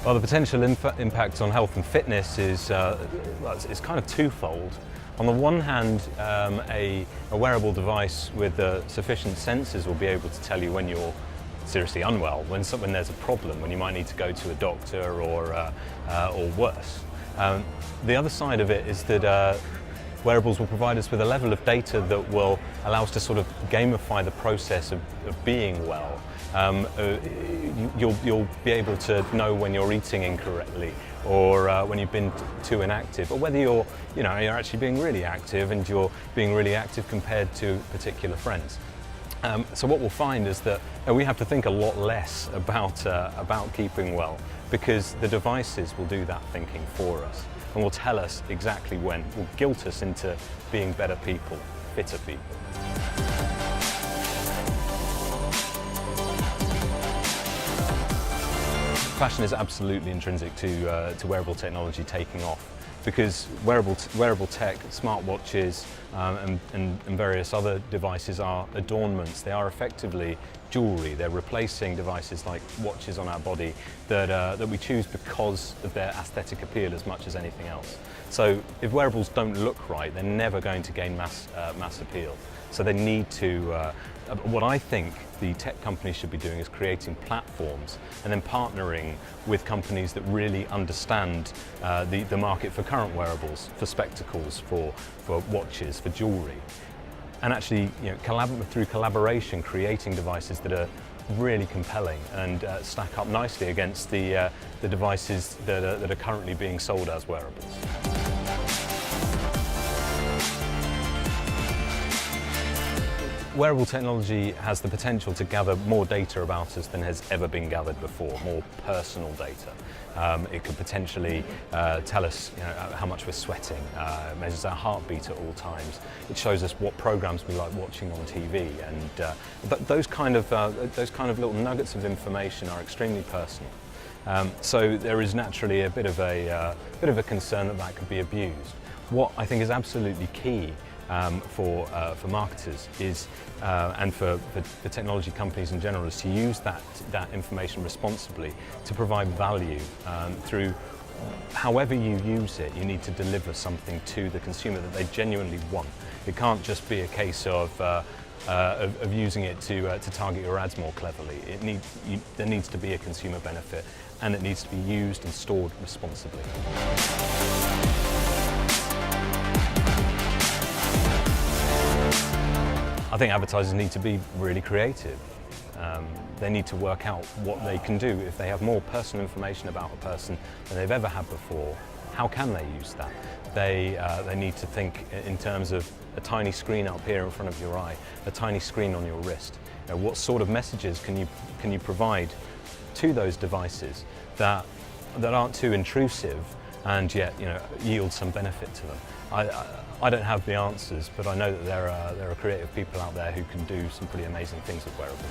Well, the potential impact on health and fitness is it's kind of twofold. On the one hand, a wearable device with sufficient sensors will be able to tell you when you're seriously unwell, when there's a problem, when you might need to go to a doctor or worse. The other side of it is that wearables will provide us with a level of data that will allow us to sort of gamify the process of being well. You'll be able to know when you're eating incorrectly, or when you've been too inactive, or whether you're actually being really active, and you're being really active compared to particular friends. So what we'll find is that we have to think a lot less about keeping well, because the devices will do that thinking for us and will tell us exactly when, will guilt us into being better people, fitter people. Fashion is absolutely intrinsic to wearable technology taking off, because wearable tech, smartwatches and various other devices are adornments. They are effectively jewellery. They're replacing devices like watches on our body that we choose because of their aesthetic appeal as much as anything else. So if wearables don't look right, they're never going to gain mass appeal. So they need to, what I think the tech companies should be doing is creating platforms and then partnering with companies that really understand the market for current wearables, for spectacles, for watches, for jewellery. And actually, through collaboration, creating devices that are really compelling and stack up nicely against the devices that are currently being sold as wearables. Wearable technology has the potential to gather more data about us than has ever been gathered before, more personal data. It could potentially tell us how much we're sweating, measures our heartbeat at all times. It shows us what programs we like watching on TV, and those kind of little nuggets of information are extremely personal. So there is naturally a bit of a concern that that could be abused. What I think is absolutely key for marketers is, and for technology companies in general, is to use that information responsibly to provide value through however you use it. You need to deliver something to the consumer that they genuinely want. It can't just be a case of using it to target your ads more cleverly. There needs to be a consumer benefit, and it needs to be used and stored responsibly. I think advertisers need to be really creative. They need to work out what they can do. If they have more personal information about a person than they've ever had before, how can they use that? They need to think in terms of a tiny screen up here in front of your eye, a tiny screen on your wrist. What sort of messages can you provide to those devices that aren't too intrusive and yet yield some benefit to them? I don't have the answers, but I know that there are creative people out there who can do some pretty amazing things with wearables.